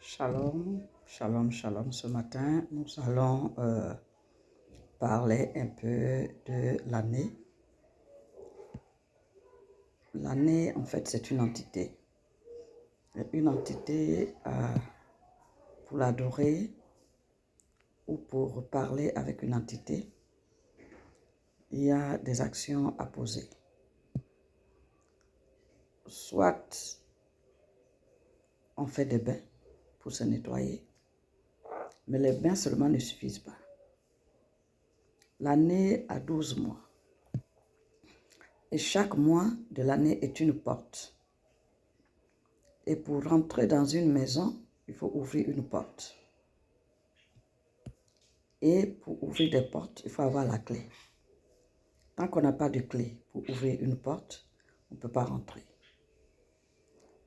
Shalom, shalom, shalom. Ce matin, nous allons parler un peu de l'année. L'année, en fait, c'est une entité. Une entité pour l'adorer ou pour parler avec une entité, il y a des actions à poser. Soit on fait des bains pour se nettoyer, mais les bains seulement ne suffisent pas. L'année a 12 mois. Et chaque mois de l'année est une porte. Et pour rentrer dans une maison, il faut ouvrir une porte. Et pour ouvrir des portes, il faut avoir la clé. Tant qu'on n'a pas de clé pour ouvrir une porte, on ne peut pas rentrer.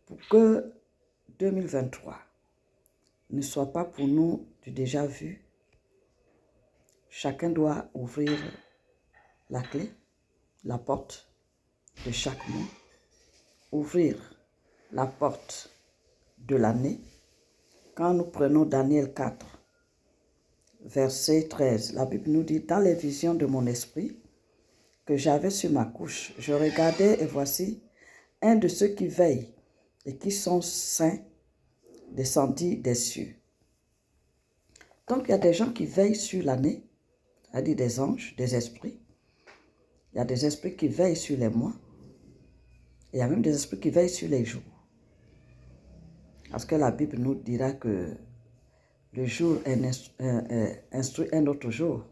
Pour que 2023 ne soit pas pour nous du déjà vu, chacun doit ouvrir la clé, la porte de chaque mois, ouvrir la porte de l'année. Quand nous prenons Daniel 4, verset 13, la Bible nous dit « Dans les visions de mon esprit que j'avais sur ma couche, je regardais et voici un de ceux qui veillent et qui sont saints descendit des cieux. » Donc il y a des gens qui veillent sur l'année, c'est-à-dire des anges, des esprits. Il y a des esprits qui veillent sur les mois. Il y a même des esprits qui veillent sur les jours. Parce que la Bible nous dira que le jour instruit un autre jour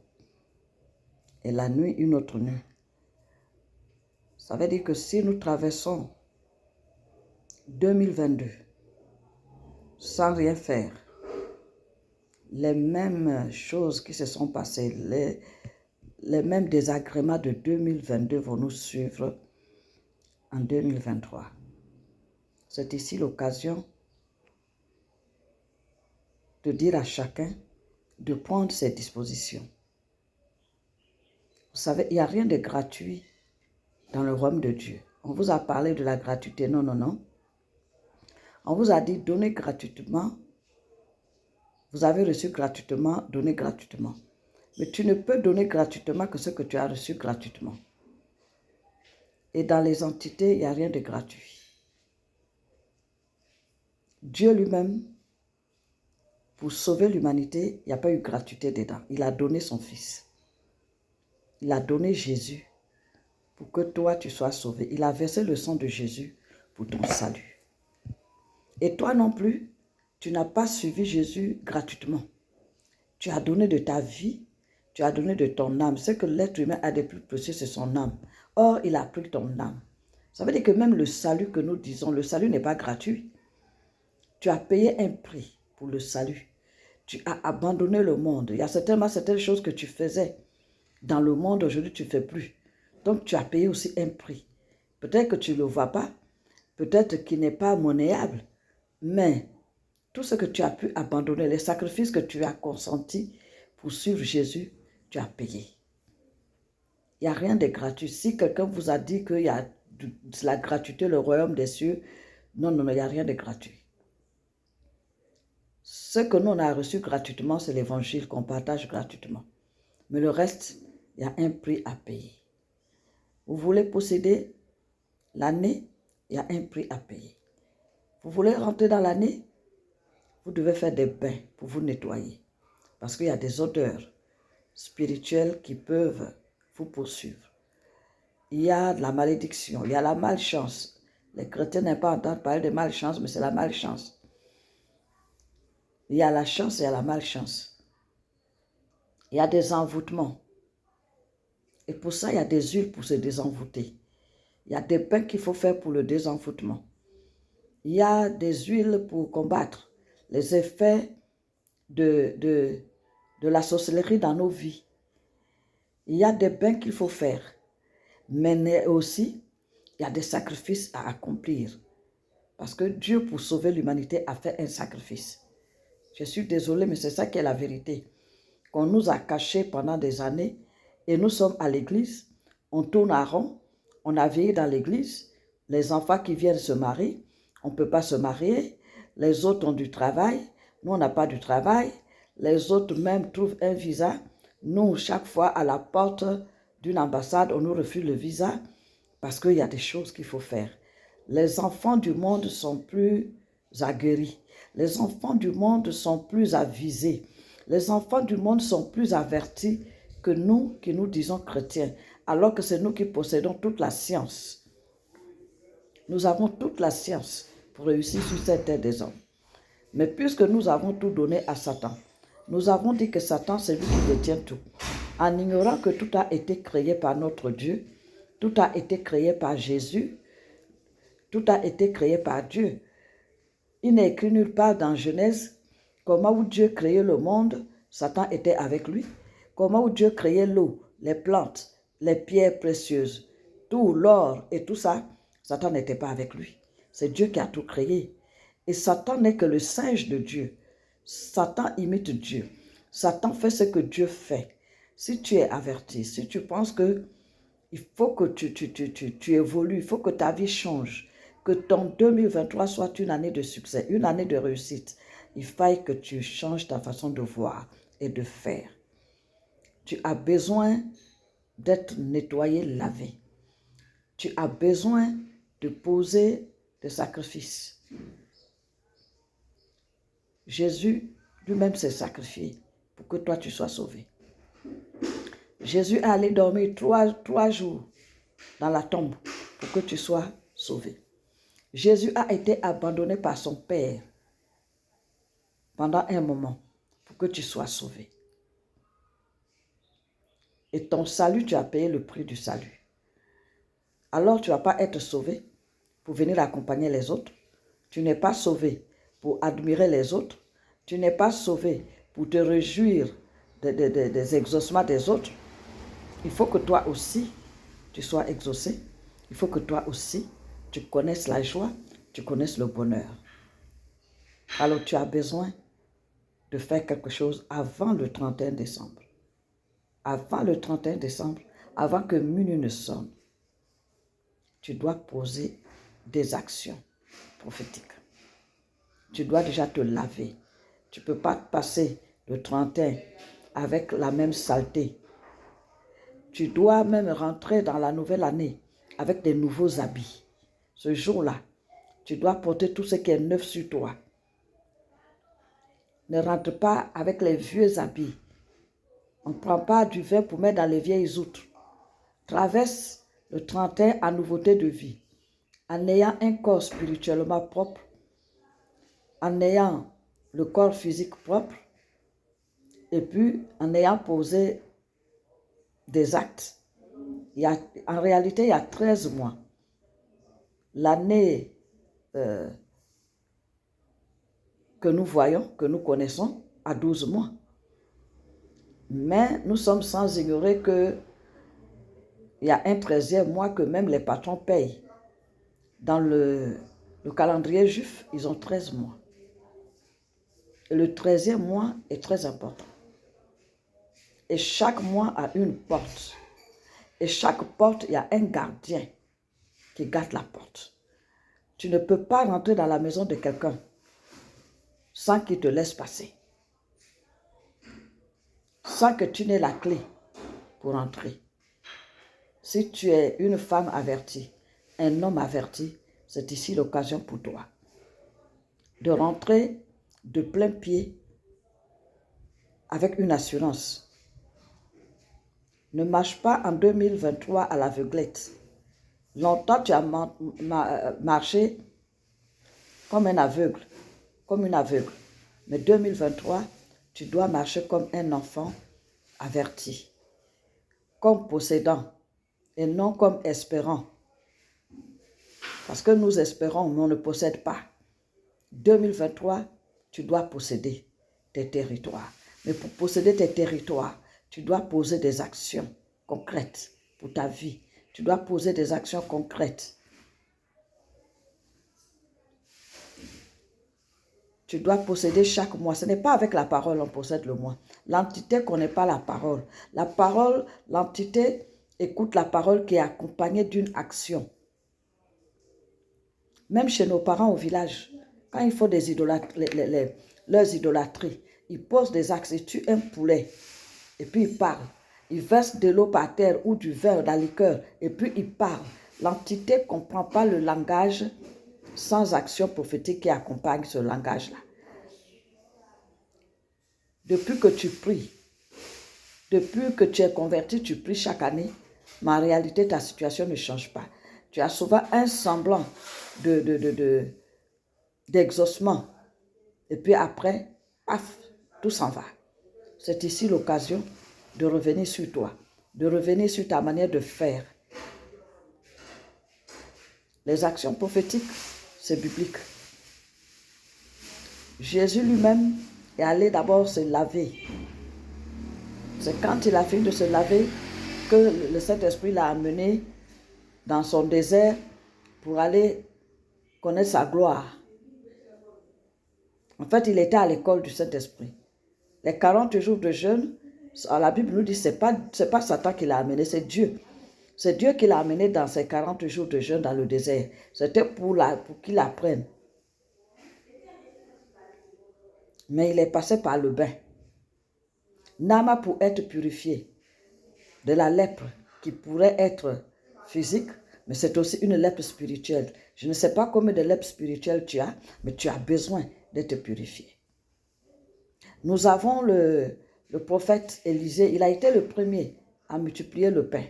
et la nuit une autre nuit. Ça veut dire que si nous traversons 2022 sans rien faire, les mêmes choses qui se sont passées, les mêmes désagréments de 2022 vont nous suivre en 2023. C'est ici l'occasion de dire à chacun de prendre ses dispositions. Vous savez, il n'y a rien de gratuit dans le royaume de Dieu. On vous a parlé de la gratuité. Non, non, non. On vous a dit donnez gratuitement. Vous avez reçu gratuitement, donnez gratuitement. Mais tu ne peux donner gratuitement que ce que tu as reçu gratuitement. Et dans les entités, il n'y a rien de gratuit. Dieu lui-même, pour sauver l'humanité, il n'y a pas eu gratuité dedans. Il a donné son Fils. Il a donné Jésus pour que toi, tu sois sauvé. Il a versé le sang de Jésus pour ton salut. Et toi non plus, tu n'as pas suivi Jésus gratuitement. Tu as donné de ta vie, tu as donné de ton âme. Ce que l'être humain a de plus précieux, c'est son âme. Or, il a pris ton âme. Ça veut dire que même le salut que nous disons, le salut n'est pas gratuit. Tu as payé un prix pour le salut. Tu as abandonné le monde. Il y a certainement certaines choses que tu faisais dans le monde, aujourd'hui tu ne fais plus. Donc tu as payé aussi un prix. Peut-être que tu ne le vois pas, peut-être qu'il n'est pas monnayable, mais tout ce que tu as pu abandonner, les sacrifices que tu as consentis pour suivre Jésus, tu as payé. Il n'y a rien de gratuit. Si quelqu'un vous a dit qu'il y a de la gratuité, le royaume des cieux, non, non, il n'y a rien de gratuit. Ce que nous on a reçu gratuitement, c'est l'évangile qu'on partage gratuitement. Mais le reste, il y a un prix à payer. Vous voulez posséder l'année, il y a un prix à payer. Vous voulez rentrer dans l'année, vous devez faire des bains pour vous nettoyer. Parce qu'il y a des odeurs spirituelles qui peuvent vous poursuivre. Il y a de la malédiction, il y a la malchance. Les chrétiens n'aiment pas entendre parler de malchance, mais c'est la malchance. Il y a la chance et il y a la malchance. Il y a des envoûtements. Et pour ça, il y a des huiles pour se désenvoûter. Il y a des bains qu'il faut faire pour le désenvoûtement. Il y a des huiles pour combattre les effets de la sorcellerie dans nos vies. Il y a des bains qu'il faut faire. Mais aussi, il y a des sacrifices à accomplir. Parce que Dieu, pour sauver l'humanité, a fait un sacrifice. Je suis désolée, mais c'est ça qui est la vérité. Qu'on nous a cachés pendant des années et nous sommes à l'église, on tourne à rond, on a veillé dans l'église, les enfants qui viennent se marier, on ne peut pas se marier, les autres ont du travail, Nous, on n'a pas du travail. Les autres même trouvent un visa. Nous, chaque fois, à la porte d'une ambassade, on nous refuse le visa parce qu'il y a des choses qu'il faut faire. Les enfants du monde sont plus aguerris. Les enfants du monde sont plus avisés. Les enfants du monde sont plus avertis que nous qui nous disons chrétiens, alors que c'est nous qui possédons toute la science. Nous avons toute la science pour réussir sur cette terre des hommes. Mais puisque nous avons tout donné à Satan, nous avons dit que Satan, c'est lui qui détient tout. En ignorant que tout a été créé par notre Dieu, tout a été créé par Jésus, tout a été créé par Dieu. Il n'est écrit nulle part dans Genèse comment où Dieu créait le monde, Satan était avec lui. Comment où Dieu créait l'eau, les plantes, les pierres précieuses, tout, l'or et tout ça, Satan n'était pas avec lui. C'est Dieu qui a tout créé. Et Satan n'est que le singe de Dieu. Satan imite Dieu. Satan fait ce que Dieu fait. Si tu es averti, si tu penses que il faut que tu évolues, il faut que ta vie change, que ton 2023 soit une année de succès, une année de réussite, il faille que tu changes ta façon de voir et de faire. Tu as besoin d'être nettoyé, lavé. Tu as besoin de poser des sacrifices. Jésus lui-même s'est sacrifié pour que toi tu sois sauvé. Jésus est allé dormir trois jours dans la tombe pour que tu sois sauvé. Jésus a été abandonné par son Père pendant un moment pour que tu sois sauvé. Et ton salut, tu as payé le prix du salut. Alors tu ne vas pas être sauvé pour venir accompagner les autres. Tu n'es pas sauvé pour admirer les autres. Tu n'es pas sauvé pour te réjouir des exaucements des autres. Il faut que toi aussi, tu sois exaucé. Il faut que toi aussi, tu connaisses la joie, tu connaisses le bonheur. Alors tu as besoin de faire quelque chose avant le 31 décembre. Avant le 31 décembre, avant que minuit ne sonne, tu dois poser des actions prophétiques. Tu dois déjà te laver. Tu ne peux pas passer le 31 avec la même saleté. Tu dois même rentrer dans la nouvelle année avec des nouveaux habits. Ce jour-là, tu dois porter tout ce qui est neuf sur toi. Ne rentre pas avec les vieux habits. On ne prend pas du vin pour mettre dans les vieilles outres. Traverse le 31 en nouveauté de vie, en ayant un corps spirituellement propre, en ayant le corps physique propre, et puis en ayant posé des actes. En réalité, il y a 13 mois. L'année que nous voyons, que nous connaissons, a 12 mois. Mais nous sommes sans ignorer qu'il y a un 13e mois que même les patrons payent. Dans le calendrier juif, ils ont 13 mois. Et le 13e mois est très important. Et chaque mois a une porte. Et chaque porte, il y a un gardien qui garde la porte. Tu ne peux pas rentrer dans la maison de quelqu'un sans qu'il te laisse passer. Sans que tu n'aies la clé pour entrer. Si tu es une femme avertie, un homme averti, c'est ici l'occasion pour toi de rentrer de plein pied avec une assurance. Ne marche pas en 2023 à l'aveuglette. Longtemps, tu as marché comme un aveugle, comme une aveugle. Mais 2023, tu dois marcher comme un enfant averti, comme possédant et non comme espérant. Parce que nous espérons, mais on ne possède pas. 2023, tu dois posséder tes territoires. Mais pour posséder tes territoires, tu dois poser des actions concrètes pour ta vie. Tu dois poser des actions concrètes. Tu dois posséder chaque mois. Ce n'est pas avec la parole qu'on possède le mois. L'entité ne connaît pas la parole. La parole, l'entité écoute la parole qui est accompagnée d'une action. Même chez nos parents au village, Quand il faut des leurs idolâtries, ils posent des axes, ils tuent un poulet, et puis ils parlent. Ils versent de l'eau par terre ou du vin, de la liqueur, et puis ils parlent. L'entité ne comprend pas le langage sans action prophétique qui accompagne ce langage-là. Depuis que tu pries, depuis que tu es converti, tu pries chaque année, mais en réalité, ta situation ne change pas. Tu as souvent un semblant d'exaucement. Et puis après, paf, tout s'en va. C'est ici l'occasion de revenir sur toi, de revenir sur ta manière de faire. Les actions prophétiques, c'est biblique. Jésus lui-même est allé d'abord se laver. C'est quand il a fini de se laver que le Saint-Esprit l'a amené dans son désert pour aller connaître sa gloire. En fait, il était à l'école du Saint-Esprit. Les 40 jours de jeûne, la Bible nous dit que ce n'est pas Satan qui l'a amené, c'est Dieu. C'est Dieu qui l'a amené dans ces 40 jours de jeûne dans le désert. C'était pour qu'il apprenne. Mais il est passé par le bain. Nama pour être purifié de la lèpre qui pourrait être physique, mais c'est aussi une lèpre spirituelle. Je ne sais pas combien de lèpres spirituelles tu as, mais tu as besoin d'être purifié. Nous avons le prophète Élisée, il a été le premier à multiplier le pain.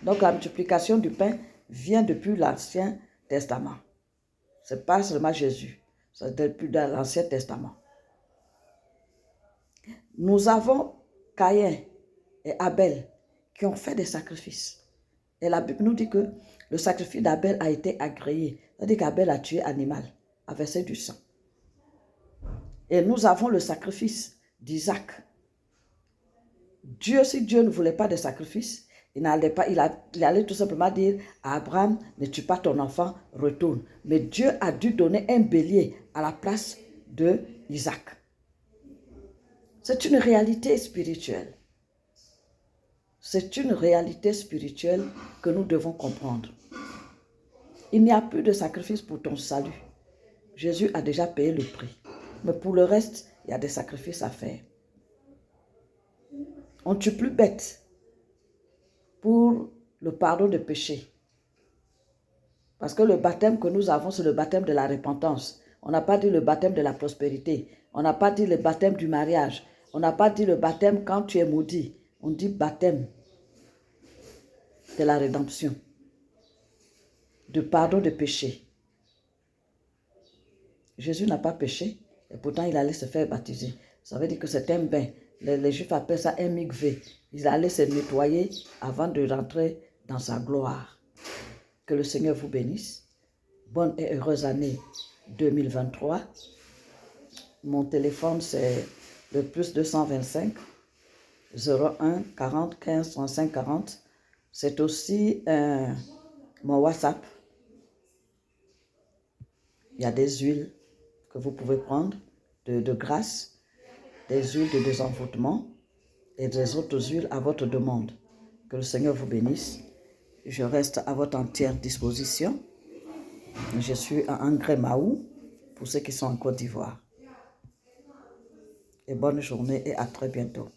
Donc la multiplication du pain vient depuis l'Ancien Testament. Ce n'est pas seulement Jésus, c'est depuis l'Ancien Testament. Nous avons Caïn et Abel qui ont fait des sacrifices. Et la Bible nous dit que le sacrifice d'Abel a été agréé. C'est-à-dire qu'Abel a tué animal, a versé du sang. Et nous avons le sacrifice d'Isaac. Si Dieu ne voulait pas de sacrifice, il allait tout simplement dire à Abraham, ne tue pas ton enfant, retourne. Mais Dieu a dû donner un bélier à la place d'Isaac. C'est une réalité spirituelle. C'est une réalité spirituelle que nous devons comprendre. Il n'y a plus de sacrifice pour ton salut. Jésus a déjà payé le prix. Mais pour le reste, il y a des sacrifices à faire. On ne tue plus bête pour le pardon de péché. Parce que le baptême que nous avons, c'est le baptême de la repentance. On n'a pas dit le baptême de la prospérité. On n'a pas dit le baptême du mariage. On n'a pas dit le baptême quand tu es maudit. On dit baptême de la rédemption, de pardon de péché. Jésus n'a pas péché et pourtant il allait se faire baptiser. Ça veut dire que c'est un bain. Les Juifs appellent ça un mikvé. Il allait se nettoyer avant de rentrer dans sa gloire. Que le Seigneur vous bénisse. Bonne et heureuse année 2023. Mon téléphone c'est le plus 225 01 40 15 35 40. C'est aussi mon WhatsApp. Il y a des huiles que vous pouvez prendre de grâce, des huiles de désenvoûtement et des autres huiles à votre demande. Que le Seigneur vous bénisse. Je reste à votre entière disposition. Je suis à Angré-Mahou pour ceux qui sont en Côte d'Ivoire. Et bonne journée et à très bientôt.